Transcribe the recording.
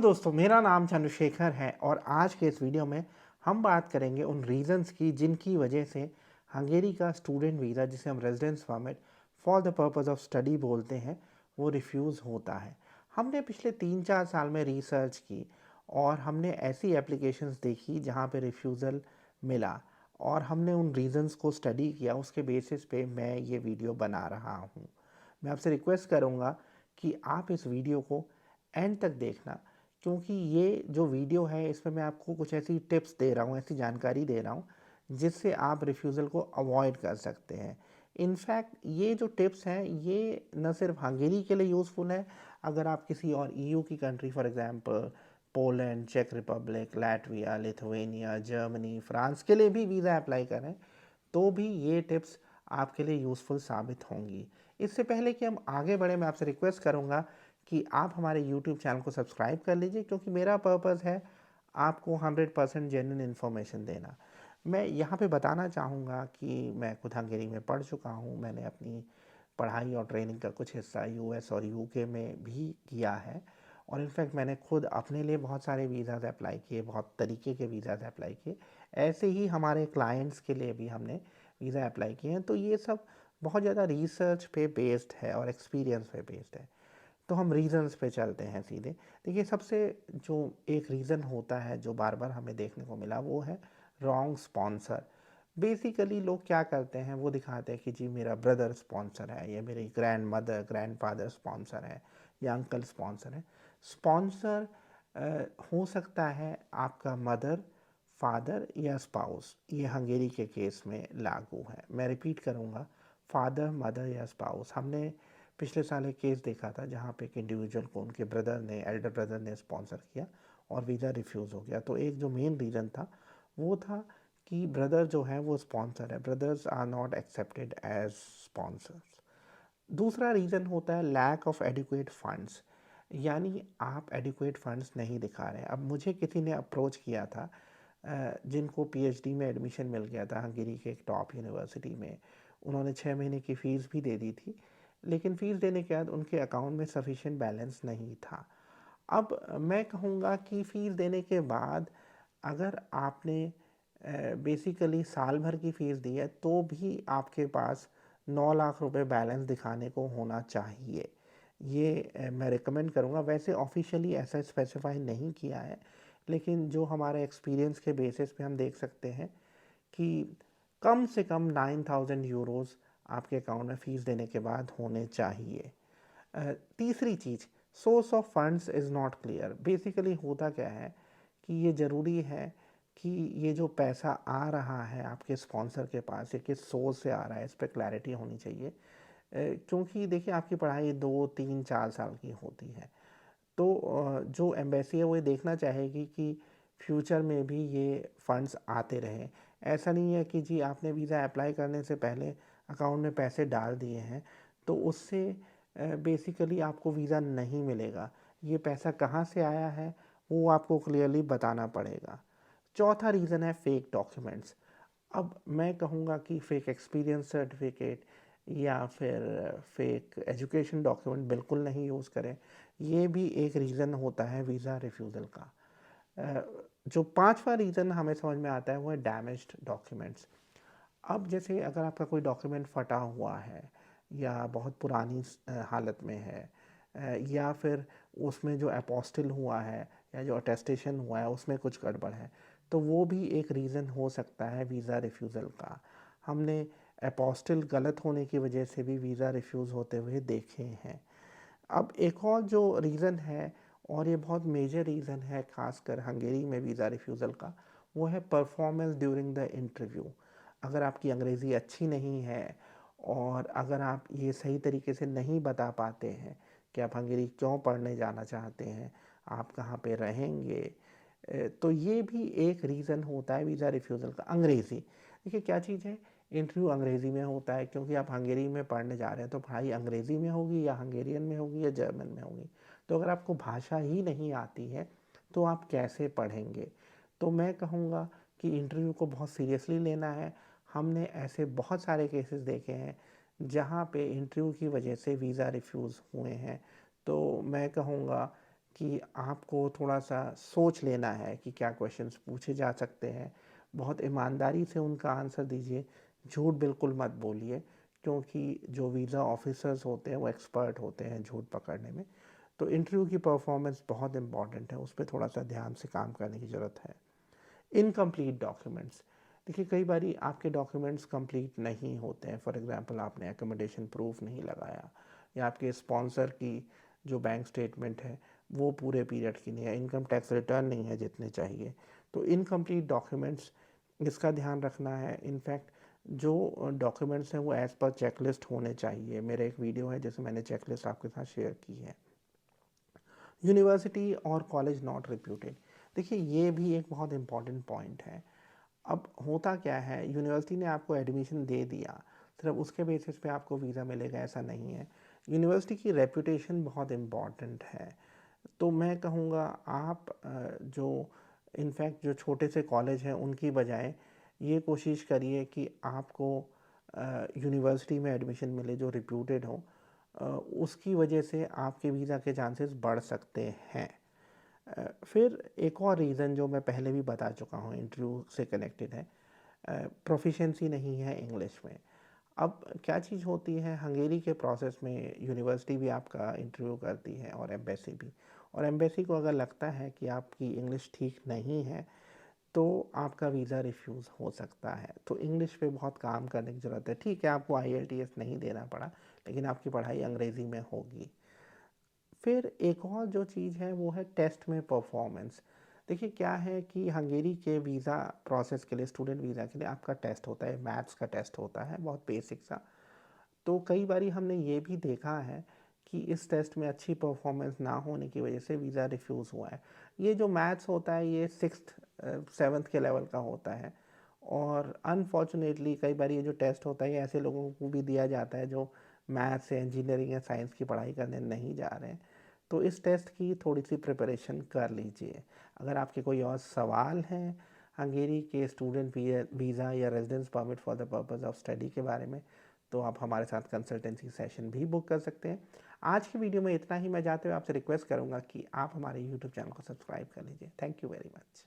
दोस्तों, मेरा नाम चंद्रशेखर है और आज के इस वीडियो में हम बात करेंगे उन रीजंस की जिनकी वजह से हंगेरी का स्टूडेंट वीज़ा, जिसे हम residence permit for the purpose of study बोलते हैं, वो रिफ्यूज़ होता है। हमने पिछले 3-4 साल में रिसर्च की और हमने ऐसी एप्लीकेशंस देखी जहाँ पे रिफ्यूज़ल मिला और हमने उन रीजंस को स्टडी किया। उसके बेसिस पे मैं ये वीडियो बना रहा हूँ। मैं आपसे रिक्वेस्ट करूँगा कि आप इस वीडियो को एंड तक देखना, क्योंकि ये जो वीडियो है इसमें मैं आपको कुछ ऐसी टिप्स दे रहा हूँ, ऐसी जानकारी दे रहा हूँ जिससे आप रिफ्यूज़ल को अवॉइड कर सकते हैं। इनफैक्ट ये जो टिप्स हैं ये न सिर्फ हंगेरी के लिए यूज़फुल है, अगर आप किसी और ईयू की कंट्री फॉर एग्जांपल पोलैंड, चेक republic, Latvia, Lithuania, Germany, France के लिए भी वीज़ा अप्लाई करें तो भी ये टिप्स आपके लिए यूज़फुल साबित होंगी। इससे पहले कि हम आगे बढ़ें, मैं आपसे रिक्वेस्ट करूँगा कि आप हमारे यूट्यूब चैनल को सब्सक्राइब कर लीजिए, क्योंकि मेरा पर्पज़ है आपको 100% जेन्युइन इन्फॉर्मेशन देना। मैं यहाँ पे बताना चाहूँगा कि मैं खुद हंगेरी में पढ़ चुका हूँ। मैंने अपनी पढ़ाई और ट्रेनिंग का कुछ हिस्सा यूएस और यूके में भी किया है और इनफैक्ट मैंने खुद अपने लिए बहुत सारे वीज़ाज़ अप्लाई किए, बहुत तरीके के वीज़ाज़ अप्लाई किए। ऐसे ही हमारे क्लाइंट्स के लिए भी हमने वीज़ा अप्लाई किए हैं। तो ये सब बहुत ज़्यादा रिसर्च पे बेस्ड है और एक्सपीरियंस पे बेस्ड है। तो हम रीज़न्स पे चलते हैं सीधे। देखिए, सबसे जो एक रीज़न होता है जो बार बार हमें देखने को मिला, वो है रॉन्ग स्पॉन्सर। बेसिकली लोग क्या करते हैं, वो दिखाते हैं कि जी मेरा ब्रदर स्पॉन्सर है, या मेरी grand mother grand father sponsor है, या अंकल स्पॉन्सर है। स्पॉन्सर हो सकता है आपका मदर, फादर या स्पाउस। ये हंगेरी के केस में लागू है। मैं रिपीट करूँगा, फादर, मदर या स्पाउस। हमने पिछले साल एक केस देखा था जहाँ पे एक इंडिविजुअल को उनके ब्रदर ने, एल्डर ब्रदर ने स्पॉन्सर किया और वीज़ा रिफ्यूज़ हो गया। तो एक जो मेन रीज़न था वो था कि ब्रदर जो है वो स्पॉन्सर है। Brothers are not accepted as sponsors. दूसरा रीज़न होता है लैक ऑफ एडिक्वेट फंड्स, यानी आप एडिक्वेट फंड्स नहीं दिखा रहे हैं। अब मुझे किसी ने अप्रोच किया था जिनको पीएचडी में एडमिशन मिल गया था हंगेरी के एक टॉप यूनिवर्सिटी में। उन्होंने 6 महीने की फ़ीस भी दे दी थी, लेकिन फ़ीस देने के बाद उनके अकाउंट में सफिशिएंट बैलेंस नहीं था। अब मैं कहूँगा कि फ़ीस देने के बाद अगर आपने बेसिकली साल भर की फ़ीस दी है तो भी आपके पास 9 लाख रुपए बैलेंस दिखाने को होना चाहिए। ये मैं रिकमेंड करूँगा। वैसे ऑफ़िशियली ऐसा स्पेसिफ़ाई नहीं किया है, लेकिन जो हमारे एक्सपीरियंस के बेसिस पे हम देख सकते हैं कि कम से कम 9,000 यूरोज़ आपके अकाउंट में फ़ीस देने के बाद होने चाहिए। तीसरी चीज़, source of funds is not clear. Basically होता क्या है कि ये ज़रूरी है कि ये जो पैसा आ रहा है आपके स्पॉन्सर के पास, ये किस सोर्स से आ रहा है, इस पे क्लैरिटी होनी चाहिए। क्योंकि देखिए, आपकी पढ़ाई 2, 3, 4 साल की होती है। तो जो एम्बेसी है वो ये देखना चाहेगी कि फ्यूचर में भी ये फंड्स आते रहें। ऐसा नहीं है कि जी आपने वीज़ा अप्लाई करने से पहले अकाउंट में पैसे डाल दिए हैं तो उससे बेसिकली आपको वीज़ा नहीं मिलेगा। ये पैसा कहाँ से आया है वो आपको क्लियरली बताना पड़ेगा। चौथा रीज़न है फेक डॉक्यूमेंट्स। अब मैं कहूँगा कि फेक एक्सपीरियंस सर्टिफिकेट या फिर फेक एजुकेशन डॉक्यूमेंट बिल्कुल नहीं यूज़ करें। ये भी एक रीज़न होता है वीज़ा रिफ्यूज़ल का। अ, जो पांचवा रीज़न हमें समझ में आता है वो है डैमेज्ड डॉक्यूमेंट्स। अब जैसे अगर आपका कोई डॉक्यूमेंट फटा हुआ है या बहुत पुरानी हालत में है, या फिर उसमें जो अपोस्टिल हुआ है या जो अटेस्टेशन हुआ है उसमें कुछ गड़बड़ है, तो वो भी एक रीज़न हो सकता है वीज़ा रिफ्यूज़ल का। हमने अपोस्टिल गलत होने की वजह से भी वीज़ा रिफ्यूज़ होते हुए देखे हैं। अब एक और जो रीज़न है, और ये बहुत मेजर रीज़न है ख़ासकर हंगेरी में वीज़ा रिफ्यूज़ल का, वो है परफॉर्मेंस ड्यूरिंग द इंटरव्यू। अगर आपकी अंग्रेज़ी अच्छी नहीं है और अगर आप ये सही तरीके से नहीं बता पाते हैं कि आप हंगेरी क्यों पढ़ने जाना चाहते हैं, आप कहाँ पे रहेंगे, तो ये भी एक रीज़न होता है वीज़ा रिफ्यूज़ल का। अंग्रेज़ी, देखिए क्या चीज़ है, इंटरव्यू अंग्रेज़ी में होता है क्योंकि आप हंगेरी में पढ़ने जा रहे हैं, तो पढ़ाई अंग्रेज़ी में होगी या हंगेरियन में होगी या जर्मन में होगी। तो अगर आपको भाषा ही नहीं आती है तो आप कैसे पढ़ेंगे? तो मैं कहूँगा कि इंटरव्यू को बहुत सीरियसली लेना है। हमने ऐसे बहुत सारे केसेस देखे हैं जहाँ पे इंटरव्यू की वजह से वीज़ा रिफ्यूज़ हुए हैं। तो मैं कहूँगा कि आपको थोड़ा-सा सोच लेना है कि क्या क्वेश्चंस पूछे जा सकते हैं। बहुत ईमानदारी से उनका आंसर दीजिए, झूठ बिल्कुल मत बोलिए, क्योंकि जो वीज़ा ऑफ़िसर्स होते हैं वो एक्सपर्ट होते हैं झूठ पकड़ने में। तो इंटरव्यू की परफ़ॉर्मेंस बहुत इम्पॉर्टेंट है, उस पे थोड़ा-सा ध्यान से काम करने की ज़रूरत है। इनकम्प्लीट डॉक्यूमेंट्स, देखिए कई बारी आपके डॉक्यूमेंट्स कंप्लीट नहीं होते हैं। फॉर एग्जांपल आपने एकोमोडेशन प्रूफ नहीं लगाया, या आपके स्पॉन्सर की जो बैंक स्टेटमेंट है वो पूरे पीरियड की नहीं है, इनकम टैक्स रिटर्न नहीं है जितने चाहिए। तो इनकम्प्लीट डॉक्यूमेंट्स, इसका ध्यान रखना है। इनफैक्ट जो डॉक्यूमेंट्स हैं वो एज़ पर चेकलिस्ट होने चाहिए। मेरा एक वीडियो है जिसमें मैंने चेकलिस्ट आपके साथ शेयर की है। यूनिवर्सिटी और कॉलेज नॉट रिप्यूटेड, देखिए ये भी एक बहुत इंपॉर्टेंट पॉइंट है। अब होता क्या है, यूनिवर्सिटी ने आपको एडमिशन दे दिया, सिर्फ उसके बेसिस पे आपको वीज़ा मिलेगा ऐसा नहीं है। यूनिवर्सिटी की रेपुटेशन बहुत इम्पॉर्टेंट है। तो मैं कहूँगा आप जो इनफैक्ट जो छोटे से कॉलेज हैं उनकी बजाय ये कोशिश करिए कि आपको यूनिवर्सिटी में एडमिशन मिले जो रिप्यूटेड हो। उसकी वजह से आपके वीज़ा के चांसेस बढ़ सकते हैं। फिर एक और रीज़न जो मैं पहले भी बता चुका हूँ, इंटरव्यू से कनेक्टेड है, प्रोफिशिएंसी नहीं है इंग्लिश में। अब क्या चीज़ होती है, हंगेरी के प्रोसेस में यूनिवर्सिटी भी आपका इंटरव्यू करती है और एम्बेसी भी। और एम्बेसी को अगर लगता है कि आपकी इंग्लिश ठीक नहीं है तो आपका वीज़ा रिफ्यूज़ हो सकता है। तो इंग्लिश पे बहुत काम करने की ज़रूरत है। ठीक है, आपको आईएलटीएस नहीं देना पड़ा, लेकिन आपकी पढ़ाई अंग्रेज़ी में होगी। फिर एक और जो चीज़ है वो है टेस्ट में परफॉर्मेंस। देखिए क्या है कि हंगेरी के वीज़ा प्रोसेस के लिए, स्टूडेंट वीज़ा के लिए आपका टेस्ट होता है, मैथ्स का टेस्ट होता है, बहुत बेसिक सा। तो कई बारी हमने ये भी देखा है कि इस टेस्ट में अच्छी परफॉर्मेंस ना होने की वजह से वीज़ा रिफ्यूज़ हुआ है। ये जो मैथ्स होता है ये 6th 7th के लेवल का होता है, और अनफॉर्चुनेटली कई बार ये जो टेस्ट होता है ये ऐसे लोगों को भी दिया जाता है जो मैथ्स या इंजीनियरिंग या साइंस की पढ़ाई करने नहीं जा रहे हैं। तो इस टेस्ट की थोड़ी सी प्रिपरेशन कर लीजिए। अगर आपके कोई और सवाल हैं हंगेरी के स्टूडेंट वीज़ा या residence permit for the purpose of study के बारे में, तो आप हमारे साथ कंसल्टेंसी सेशन भी बुक कर सकते हैं। आज की वीडियो में इतना ही। मैं जाते हुए आपसे रिक्वेस्ट करूंगा कि आप हमारे यूट्यूब चैनल को सब्सक्राइब कर लीजिए। Thank you very much.